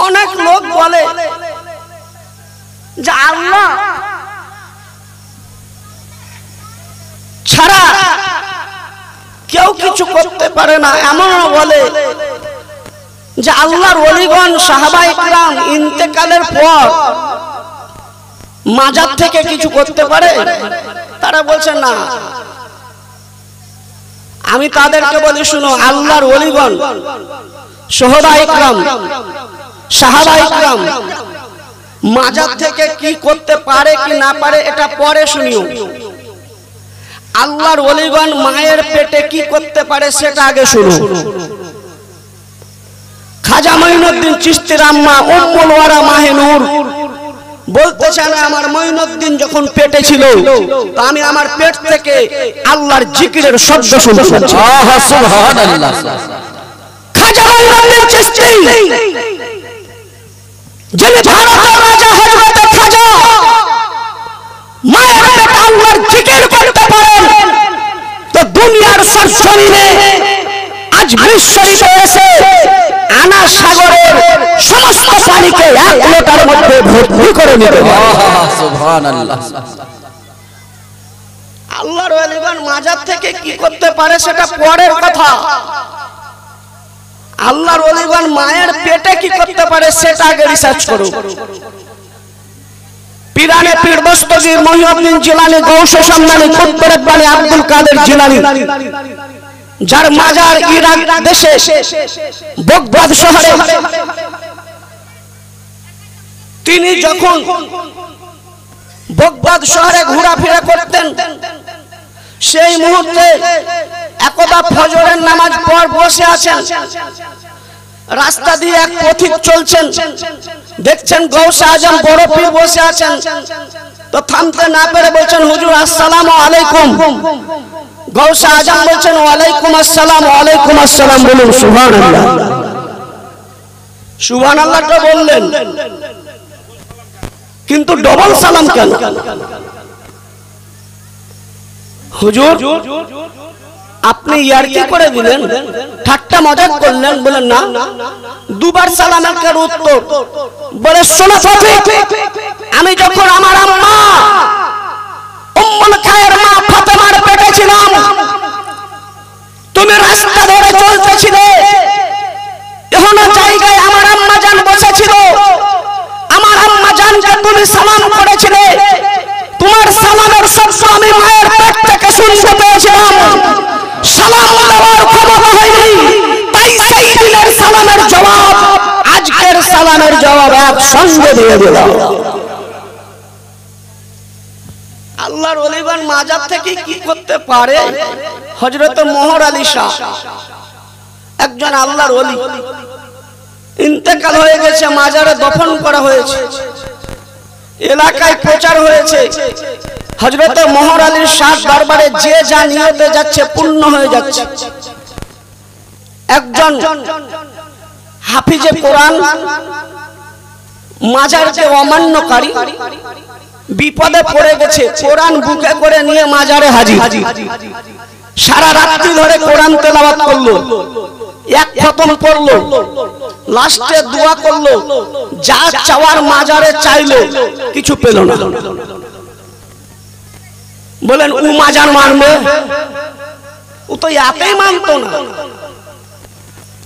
অনেক লোক বলে যে আল্লাহ ছাড়া কেউ কিছু করতে পারে না, এমন বলে যে আল্লাহর ওলিগণ সাহাবায়ে কিরাম ইন্তেকালের পর মাজার থেকে কিছু করতে পারে? তারা বলছে না। আমি তাদেরকে বলি, শুনো, আল্লাহর ওলিগণ শুহাদায়ে কিরাম সাহাবায়ে কিরাম মাজার থেকে কি করতে পারে কি না পারে এটা পরে শুনিও। আল্লাহর ওলিগণ মায়ের পেটে কি করতে পারে সেটা আগে শুনো। খাজা মঈনুদ্দিন চিশতির আম্মা উম্মুল ওয়ারা মাহে নূর বলতেছেন, আমার মঈনুদ্দিন যখন পেটে ছিল তো আমি আমার পেট থেকে আল্লাহর জিকিরের শব্দ শুনতাম। সুবহানাল্লাহ। খাজা মঈনুদ্দিন চিশতি যিনি ভারতের রাজা হযরত খাজা মায়ের পেটে আল্লাহর জিকির করতে পারেন, তো দুনিয়ার সরজমিনে আজমির শরীফে এসে আনা সাগরের সমস্ত পানিকে এক লোটার মধ্যে ভর্তি করে নিতে পারে। সুবহানাল্লাহ। আল্লাহর ওলিগণ মাজার থেকে কি করতে পারে সেটা পরের কথা। আল্লাহর ওলিগণ মায়ের পেটে কি করতে পারে সেটা আগে রিসার্চ করো। পীরানে পীর দস্তগীর মহিউদ্দিন জিলানী গৌসে সম্মানী কুতুব রব্বানী আব্দুল কাদের জিলানী, যার মাজার ইরাক দেশে বাগদাদ শহরে, তিনি যখন বাগদাদ শহরে ঘোরাফেরা করতেন সেই মুহূর্তে একদা ফজরের নামাজ পড়ে বসে আছেন, রাস্তা দিয়ে এক পথিক চলছেন, দেখছেন গৌসে আজম বড় পীর বসে আছেন, তো থামতে না পেরে বলছেন, হুজুর আসসালামু আলাইকুম। গৌসে আজম বলছেন, ওয়ালাইকুম আসসালাম। ওয়ালাইকুম আসসালাম বলুন। সুবহানাল্লাহ। সুবহানাল্লাহ তো বললেন, কিন্তু ডবল সালাম কেন? হুজুর আপনি ইয়ারকি করে দিলেন, ঠাট্টা মজাক করলেন, বলেন না, দুবার সালামের উত্তর। বলে, শোনো আমি যখন আমার আম্মা উম্মুল খায়ের মা ফাতেমার পেটে ছিলাম, তুমি রাস্তা ধরে চলতেছিলে, এমন জায়গায় আমার আম্মা জান বসেছিল, আমার আম্মা জানকে তুমি সালাম করেছিলে, তোমার সালামের শব্দ আমি মায়ের পেট থেকে শুনতে পেয়েছিলাম, সালাম দেওয়ার ক্ষমতা হয়নি, তাই সেই দিনের সালামের জবাব আজকের সালামের জবাব এক সঙ্গে দিয়ে দিলাম। আল্লাহর ওলিগণ মাজার থেকে কি করতে পারে? হযরত মোহর আলী শাহ একজন আল্লাহর ওলি, ইন্তেকাল হয়ে গেছে, মাজারে দফন করা হয়েছে, এলাকায় প্রচার হয়েছে, হযরত মোহর আলীর শাহ দরবারে যে যা নিয়তে যাচ্ছে পূর্ণ হয়ে যাচ্ছে। একজন হাফিজে কোরআন মাজারকে অমান্যকারী বিপদে পড়ে গেছে, কোরআন বুকে করে নিয়ে মাজারে হাজির, সারা রাত্রি ধরে কোরআন তেলাওয়াত করলো, এক খতম পড়লো, লাস্টে দোয়া করলো, যা চাওয়ার মাজারে চাইলো, কিছু পেল না। বলেন ও মাজার মানবে? ও তো এতই মানতো না।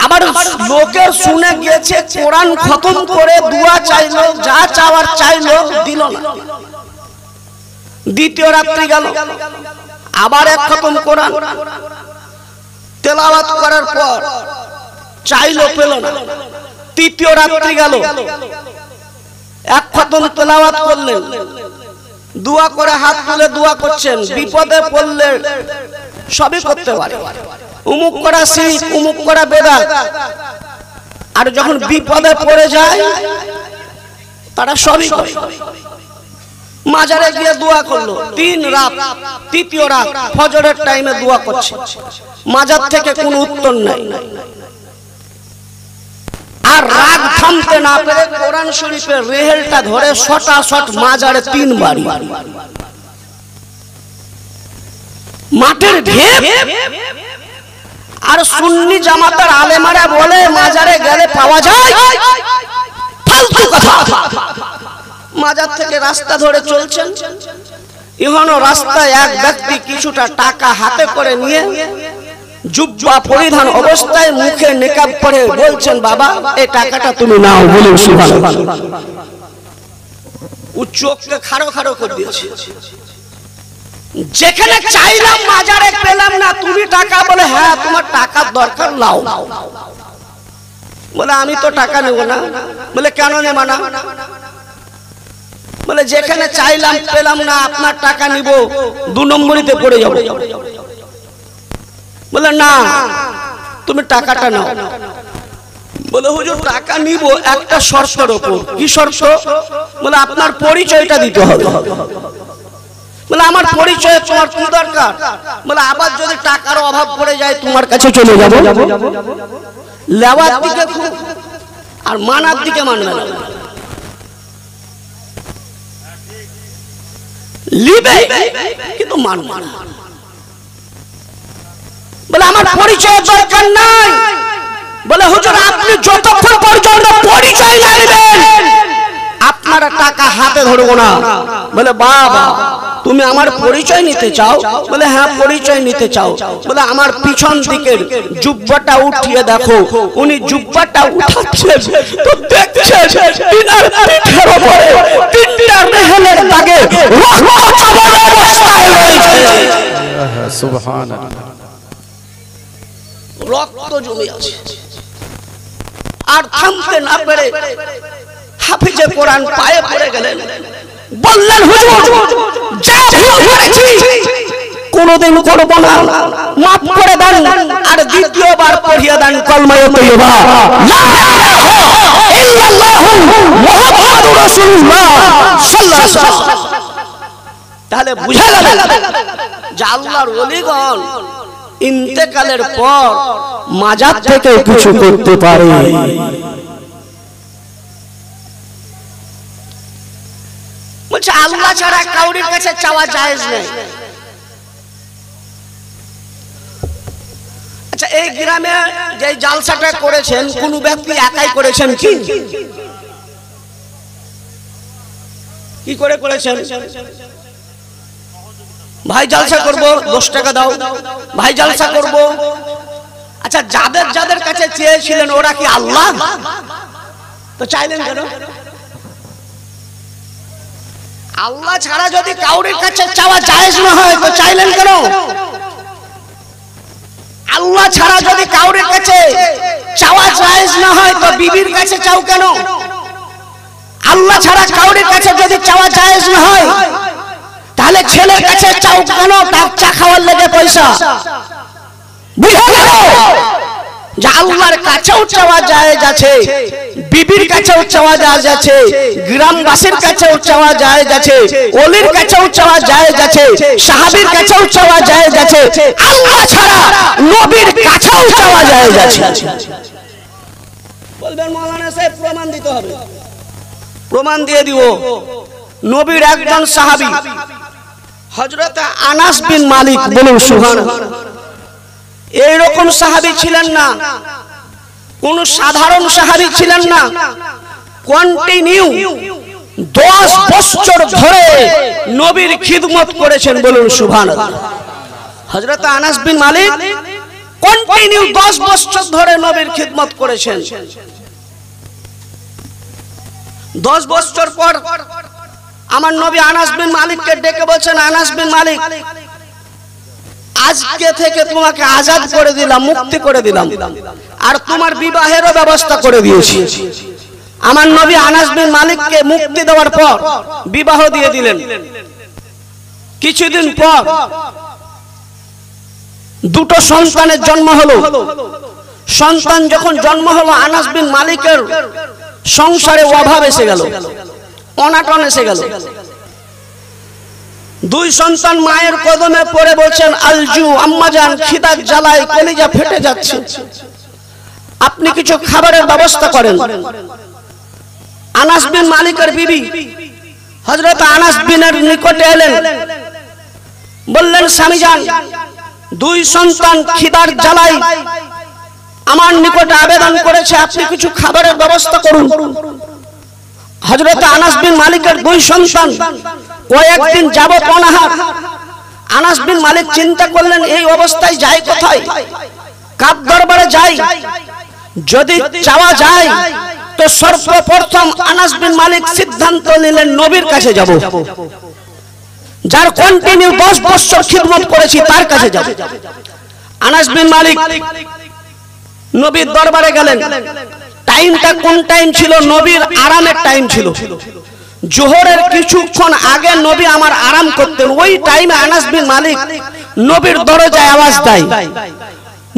আবার লোকের শুনে গিয়েছে, কোরআন খতম করে দোয়া চাইলো, যা চাওয়ার চাইলো, দিল না। দ্বিতীয় রাত্রি গেল, আবার এক খতম কোরআন তেলাওয়াত করার পর চাইলো, পেল না। তৃতীয় রাত্রি গেল, এক খতম তেলাওয়াত করলেন, দোয়া করে হাত তুলে দোয়া করছেন, বিপদে পড়লে সবই করতে পারে, উমুক করা শিরক, উমুক করা বেদাত, আর যখন বিপদে পড়ে যায় তারা সবই করে। মাজারে গিয়ে দোয়া করলো, 3 রাত, তৃতীয় রাত ফজরের টাইমে দোয়া করছে, মাজার থেকে কোনো উত্তর নাই। আর রাগ থামতে না পেরে কোরআন শরীফের রেহেলটা ধরে শটাশট মাজারে 3 বাড়ি, মাটির ঢেপ আর সুন্নি জামাতের আলেমারা বলে মাজারে গেলে পাওয়া যায়, ফালতু কথা। মাজার থেকে রাস্তা ধরে চলছেন, এখনো রাস্তায় এক ব্যক্তি কিছুটা টাকা হাতে করে নিয়ে জুব্বা পরিধান অবস্থায় মুখে নেকাব পরে বলছেন, বাবা এই টাকাটা তুমি নাও। বলুন সুবহানাল্লাহ। ও চোখকে খাড়ো খাড়ো করে দিয়েছে। যেখানে চাইলাম মাজারে পেলাম না, তুমি টাকা, বলে হ্যাঁ তোমার টাকার দরকার, লাও। বলে আমি তো টাকা নেব না। বলে কেন নেব না? বলে যেখানে চাইলাম পেলাম না, আপনার টাকা নিব, 2 নম্বরিতে পড়ে যাব। বলে না, তুমি টাকাটা নাও। বলে হুজুর টাকা নিব একটা শর্তের উপর। কি শর্ত? বলে আপনার পরিচয়টা দিতে হবে। বলে আমার পরিচয় তোমার কি দরকার? বলে আবার যদি টাকার অভাব পড়ে যায় তোমার কাছে চলে যাব। লেওয়ার দিকে খুব আর মানার দিকে মানবে না। লিবে কিন্তু মানবে না। বলে আমার পরিচয় দরকার নাই। বলে হুজুর আপনি যতক্ষণ পর্যন্ত পরিচয় না নেবেন আপনার টাকা হাতে ধরবো না। বলে বাবা তুমি আমার পরিচয় নিতে চাও? বলে হ্যাঁ পরিচয় নিতে চাও। বলে আমার পিছন দিকের জুব্বাটা উঠিয়ে দেখো। উনি জুব্বাটা উঠাচ্ছেন তো দেখছেন তিনার পিঠের উপরে 3টা রেহেলের দাগে রক্ত জমানো অবস্থায় রয়েছে। সুবহানাল্লাহ। রক্ত জমে আছে। আর থামতে না পেরে হাফিজে কোরআন পায়ে পড়ে গেলেন। বললেন হুজুর যা ভুল করেছি কোনদিন করব না, মাফ করে দেন। আর দ্বিতীয়বার পড়িয়ে দেন কলমায়ে তৈয়বা লা ইলাহা ইল্লাল্লাহু মুহাম্মাদুর রাসূলুল্লাহ সাল্লাল্লাহু আলাইহি ওয়াসাল্লাম। তাহলে বুঝা গেল যে আল্লাহর ওলিগণ ইন্তেকালের পর মাজার থেকে কিছু করতে পারে। বলছে আল্লাহ ছাড়া কাউরির কাছে চাওয়া জায়েজ নেই। আচ্ছা এই গ্রামে যে জালসাটা করেছেন কোন ব্যক্তি একাই করেছেন কি? কি করে করেছেন? ভাই জালসা করব 10 টাকা দাও, ভাই জালসা করব। আচ্ছা যাদের যাদের কাছে চেয়েছিলেন ওরা কি আল্লাহ? তো চাইলেন কেন? আল্লাহ ছাড়া যদি কাউরির কাছে চাওয়া জায়েজ না হয় তো চাইলেন কেন? আল্লাহ ছাড়া যদি কাউরির কাছে চাওয়া জায়েজ না হয় তো বিবির কাছে চাও কেন? আল্লাহ ছাড়া কাউরির কাছে যদি চাওয়া জায়েজ না হয় তাহলে ছেলের কাছে চাও কেন? তার চা খাওয়ার লেগে পয়সা। বুঝা গেল যে আল্লাহর কাছেও চাওয়া জায়েজ আছে, বিবির কাছেও চাওয়া জায়েজ আছে, গ্রামবাসীর কাছেও চাওয়া জায়েজ আছে, ওলির কাছেও চাওয়া জায়েজ আছে, সাহাবীর কাছেও চাওয়া জায়েজ আছে, আল্লাহ ছাড়া নবীর কাছেও চাওয়া জায়েজ আছে। বলবেন মাওলানা সাহেব প্রমাণ দিতে হবে। প্রমাণ দিয়ে দিব। নবীর একজন সাহাবী হযরত আনাস বিন মালিক, বলুন সুবহানাল্লাহ। এইরকম সাহাবী ছিলেন না, কোন সাধারণ সাহাবী ছিলেন না। কন্টিনিউ 10 বছর ধরে নবীর খিদমত করেছেন, বলুন সুবহানাল্লাহ। হযরত আনাস বিন মালিক কন্টিনিউ 10 বছর ধরে নবীর খিদমত করেছেন। 10 বছর পর আমার নবী আনাস বিন মালিককে ডেকে বলছেন, আনাস বিন মালিক আজকে থেকে তোমাকে আজাদ করে দিলাম, মুক্তি করে দিলাম, আর তোমার বিবাহেরও ব্যবস্থা করে দিয়েছি। আমার নবী আনাস বিন মালিককে মুক্তি দেওয়ার পর বিবাহ দিয়ে দিলেন। কিছুদিন পর 2টো সন্তানের জন্ম হলো। সন্তান যখন জন্ম হলো আনাস বিন মালিকের সংসারে অভাব এসে গেল, অনাটন এসে গেল। 2 সন্তান মায়ের কদমে পড়ে বলছেন, আলজু আম্মাজান, খিদার জ্বালায় কলিজা ফেটে যাচ্ছে, আপনি কিছু খাবারের ব্যবস্থা করেন। আনাস বিন মালিকের বিবি হযরত আনাস বিনের নিকটে এলেন, বললেন স্বামীজান দুই সন্তান খিদার জ্বালায় আমার নিকটে আবেদন করেছে, আপনি কিছু খাবারের ব্যবস্থা করুন। হযরত আনাস বিন মালিকের দুই সন্তান কয়েকদিন যাবত অনাহার। আনাস বিন মালিক চিন্তা করলেন, এই অবস্থায় যাই কোথায়? কার দরবারে যাই? যদি চাওয়া যায় তো সর্বপ্রথম আনাস বিন মালিক সিদ্ধান্ত নিলেন নবীর কাছে যাব, যার কন্টিনিউ 10 বছর খিদমত করেছি তার কাছে যাব। আনাস বিন মালিক নবীর দরবারে গেলেন। টাইমটা কোন টাইম ছিল? নবীর আরামের টাইম ছিল। জোহরের কিছুক্ষণ আগে নবী আমার আরাম করতেন। ওই টাইমে আনাস বিন মালিক নবীর দরজায় আওয়াজ দেয়।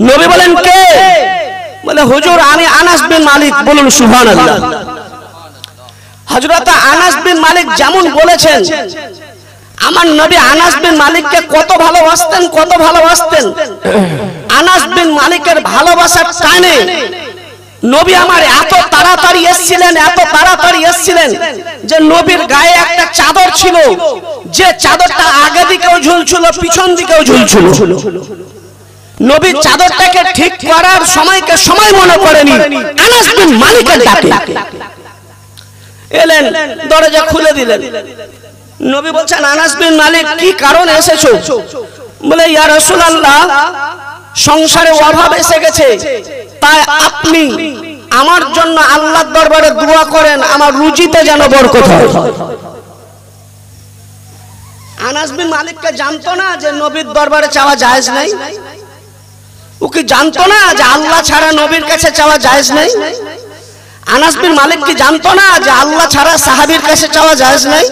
নবী বলেন, কে? বলে, হুজুর আমি আনাস বিন মালিক। বলুন সুবহানাল্লাহ। হযরত আনাস বিন মালিক যেমন বলেছেন, আমার নবী আনাস বিন মালিককে কত ভালোবাসতেন, কত ভালোবাসতেন। আনাস বিন মালিকের ভালোবাসার টানে নবী আমার এত তাড়াতাড়ি এসেছিলেন, এত তাড়াতাড়ি এসেছিলেন যে নবীর গায়ে একটা চাদর ছিল, যে চাদরটা আগে দিকেও ঝুলছিল পিছন দিকেও ঝুলছিল। নবী চাদরটাকে ঠিক করার সময়কে সময় মনে করেনি, আনাস বিন মালিকের ডাকে এলেন, দরজা খুলে দিলেন। নবী বলছেন, আনাস বিন মালিক কি কারণে এসেছো? বলে, ইয়া রাসূলুল্লাহ সংসারে অভাব এসে গেছে, তাই আপনি আমার জন্য আল্লাহর দরবারে দোয়া করেন, আমার রুজিতে যেন বরকত হয়। আনাস বিন মালিককে জানতো না যে নবীর দরবারে চাওয়া জায়েজ নাই? ও কি জানতো না যে আল্লাহ ছাড়া নবীর কাছে চাওয়া জায়েজ নাই? আনাস বিন মালিক কি জানতো না যে আল্লাহ ছাড়া সাহাবীর কাছে চাওয়া জায়েজ নাই?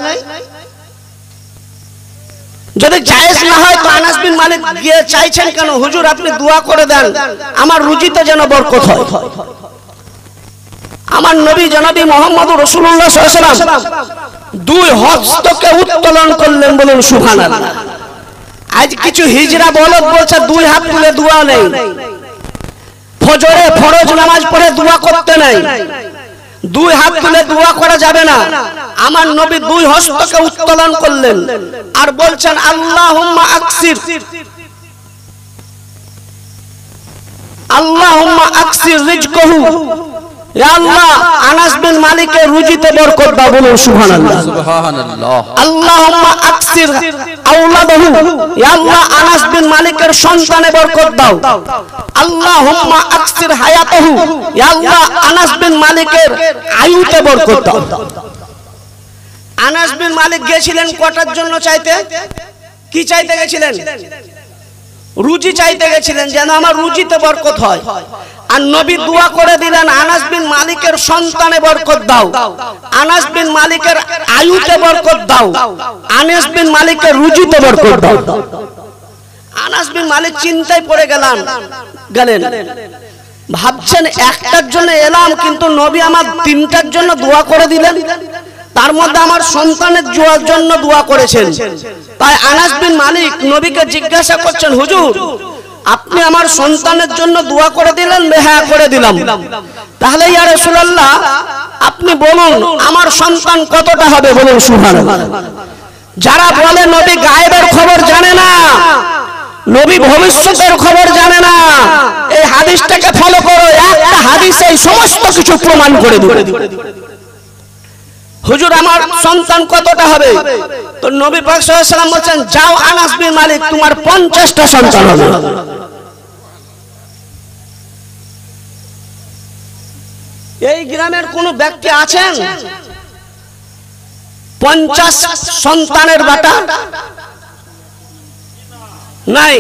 যদি জায়েজ না হয় তো আনাস বিন মালিক গিয়ে চাইছেন কেন? হুজুর আপনি দোয়া করে দেন আমার রুজিতে যেন বরকত হয়। আমার নবী জনাবি মুহাম্মদুর রাসূলুল্লাহ সাল্লাল্লাহু আলাইহি ওয়াসাল্লাম দুই হস্তকে উত্তোলন করলেন। বলুন সুবহানাল্লাহ। আজ কিছু হিজরা বলদ বলছে দুই হাত তুলে দোয়া নেই, ফজরে ফরজ নামাজ পড়ে দোয়া করতে নেই, দুই হাত তুলে দোয়া করা যাবে না। আমার নবী দুই হস্তকে উত্তোলন করলেন আর বলছেন, আল্লাহুম্মা আকসির, আল্লাহুম্মা আকসির রিজকহু, ইয়া আল্লাহ আনাস বিন মালিকের রুজিতে বরকত দাও। বলুন সুবহানাল্লাহ। সুবহানাল্লাহ। আল্লাহুম্মা আকসির আওলাদাহু, ইয়া আল্লাহ আনাস বিন মালিকের সন্তানে বরকত দাও। আল্লাহুম্মা আকসির হায়াতাহু, ইয়া আল্লাহ আনাস বিন মালিকের আয়ুতে বরকত দাও। আনাস বিন মালিক গিয়েছিলেন কটার জন্য চাইতে? কি চাইতে গেছিলেন? রুজি চাইতে গেছিলেন, যেন আমার রুজিতে বরকত হয়। আর নবী দোয়া করে দিলেন, আনাস বিন মালিকের সন্তানে বরকত দাও, আনাস বিন মালিকের আয়ুতে বরকত দাও, আনাস বিন মালিকের রুজিতে বরকত দাও। আনাস বিন মালিক চিন্তায় পড়ে গেলেন। ভাবছেন একটার জন্য এলাম, কিন্তু নবী আমার তিনটার জন্য দোয়া করে দিলেন, তার মধ্যে আমার সন্তানের জন্য দোয়া করেছেন। তাই আনাস বিন মালিক নবীকে জিজ্ঞাসা করছেন, হুজুর আপনি আমার সন্তানের জন্য দোয়া করে দিলেন? হ্যাঁ করে দিলাম। তাহলে ইয়া রাসূলুল্লাহ আপনি বলুন আমার সন্তান কতটা হবে? বলুন সুবহানাল্লাহ। যারা বলে নবী গায়েবের খবর জানে না, নবী ভবিষ্যতের খবর জানে না, এই হাদিসটাকে ফলো করো, একটা হাদিসে এই সমস্ত কিছু প্রমাণ করে দিবে। হুজুর আমার সন্তান কতটা হবে? তো নবী পাক সাল্লাল্লাহু আলাইহি ওয়াসাল্লাম বলেন, যাও আনাস বিন মালিক তোমার 50টা সন্তান হবে। এই গ্রামের কোন ব্যক্তি আছেন 50 সন্তানের বেটা? নাই।